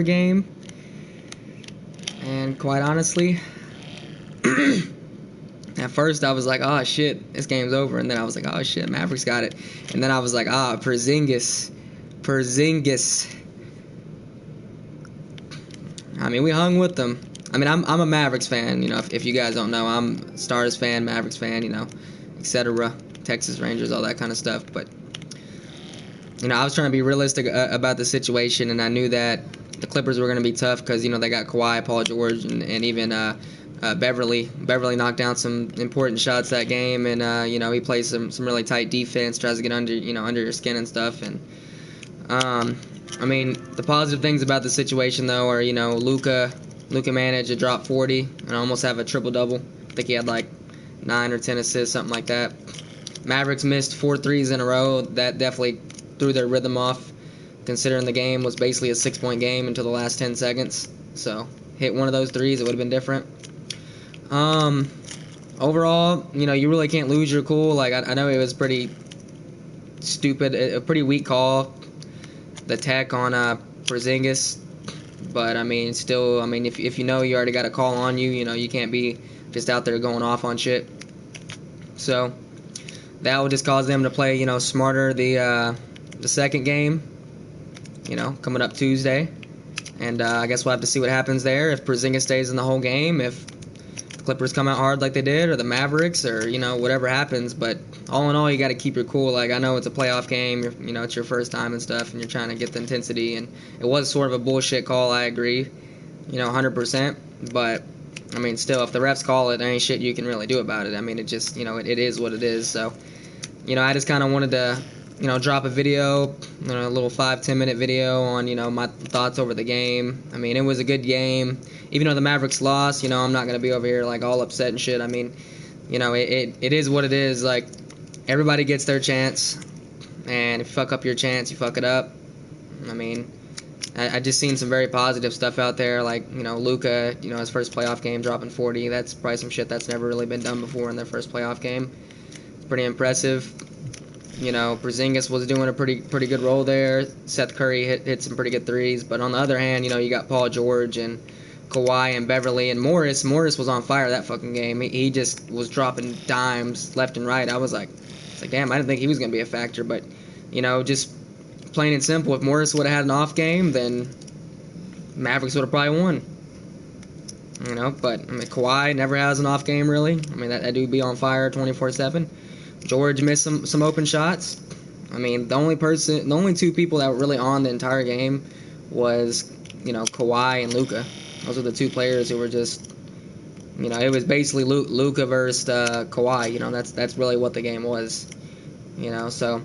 game, and quite honestly, at first I was like, oh shit, this game's over, and then I was like, oh shit, Mavericks got it, and then I was like, Porzingis. I mean, we hung with them. I mean, I'm a Mavericks fan, you know, if you guys don't know, I'm Stars fan, Mavericks fan, you know, etc., Texas Rangers, all that kind of stuff, but, you know, I was trying to be realistic about the situation, and I knew that the Clippers were going to be tough because, you know, they got Kawhi, Paul George, and even Beverly. Beverly knocked down some important shots that game, and, you know, he plays some really tight defense, tries to get under your skin and stuff, and, I mean, the positive things about the situation, though, are, you know, Luka managed to drop 40 and almost have a triple-double. I think he had, like, 9 or 10 assists, something like that. Mavericks missed 4 threes in a row. That definitely threw their rhythm off, considering the game was basically a 6-point game until the last 10 seconds. So, hit one of those threes, it would have been different. Overall, you know, you really can't lose your cool. Like, I know it was pretty stupid, a pretty weak call, the tech on Porzingis, but I mean, still, I mean, if you know you already got a call on you, you know, you can't be just out there going off on shit. So that will just cause them to play, you know, smarter the second game, you know, coming up Tuesday, and I guess we'll have to see what happens there. If Porzingis stays in the whole game, if the Clippers come out hard like they did, or the Mavericks, or, you know, whatever happens. But all in all, you got to keep your cool. Like, I know it's a playoff game, you know, it's your first time and stuff, and you're trying to get the intensity, and it was sort of a bullshit call, I agree, you know, 100%, but I mean, still, if the refs call it, there ain't shit you can really do about it. I mean, it just, you know, it is what it is. So, you know, I just kind of wanted to, you know, drop a video, you know, a little 5-10 minute video on, you know, my thoughts over the game. I mean, it was a good game. Even though the Mavericks lost, you know, I'm not going to be over here, like, all upset and shit. I mean, you know, it is what it is. Like, everybody gets their chance, and if you fuck up your chance, you fuck it up. I mean, I just seen some very positive stuff out there, like, you know, Luka, you know, his first playoff game dropping 40. That's probably some shit that's never really been done before in their first playoff game. It's pretty impressive. You know, Porzingis was doing a pretty good role there. Seth Curry hit some pretty good threes. But on the other hand, you know, you got Paul George and Kawhi and Beverly and Morris. Morris was on fire that fucking game. He just was dropping dimes left and right. I was like, damn, I didn't think he was going to be a factor. But, you know, just plain and simple, if Morris would have had an off game, then Mavericks would have probably won. You know, but, I mean, Kawhi never has an off game, really. I mean, that dude be on fire 24/7. George missed some open shots. I mean, the only two people that were really on the entire game was, you know, Kawhi and Luka. Those were the two players who were just, you know, it was basically Luka versus Kawhi. You know, that's really what the game was. You know, so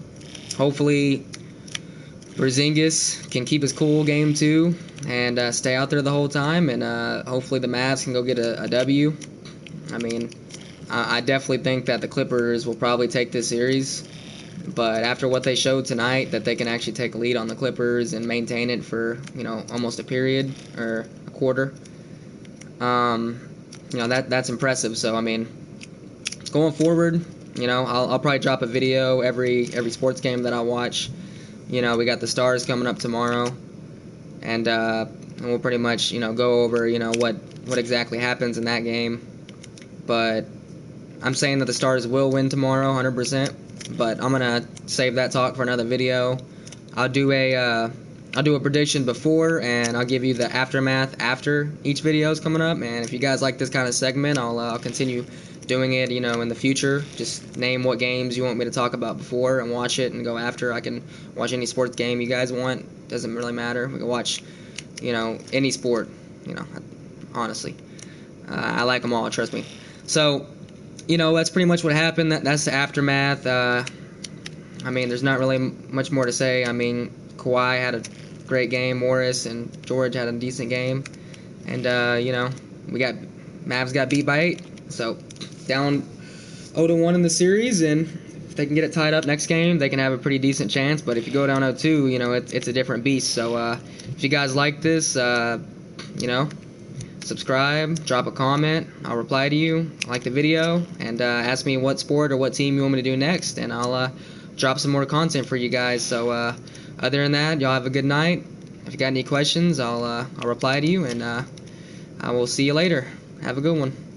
hopefully Porzingis can keep his cool game 2 and stay out there the whole time, and hopefully the Mavs can go get a W. I mean, I definitely think that the Clippers will probably take this series, but after what they showed tonight, that they can actually take a lead on the Clippers and maintain it for, you know, almost a period or a quarter, you know, that's impressive. So, I mean, going forward, you know, I'll probably drop a video every sports game that I watch. You know, we got the Stars coming up tomorrow, and we'll pretty much, you know, go over, you know, what exactly happens in that game. But I'm saying that the Stars will win tomorrow, 100%. But I'm gonna save that talk for another video. I'll do a prediction before, and I'll give you the aftermath after each video is coming up. And if you guys like this kind of segment, I'll continue doing it, you know, in the future. Just name what games you want me to talk about before and watch it and go after. I can watch any sports game you guys want. Doesn't really matter. We can watch, you know, any sport. You know, honestly, I like them all. Trust me. So, you know, that's pretty much what happened. That's the aftermath. I mean, there's not really much more to say. I mean, Kawhi had a great game. Morris and George had a decent game. And, you know, Mavs got beat by 8. So, down 0-1 in the series. And if they can get it tied up next game, they can have a pretty decent chance. But if you go down 0-2, you know, it's a different beast. So, if you guys like this, you know, subscribe, drop a comment, I'll reply to you, like the video, and ask me what sport or what team you want me to do next, and I'll drop some more content for you guys. So other than that, y'all have a good night, if you got any questions, I'll reply to you, and I will see you later. Have a good one.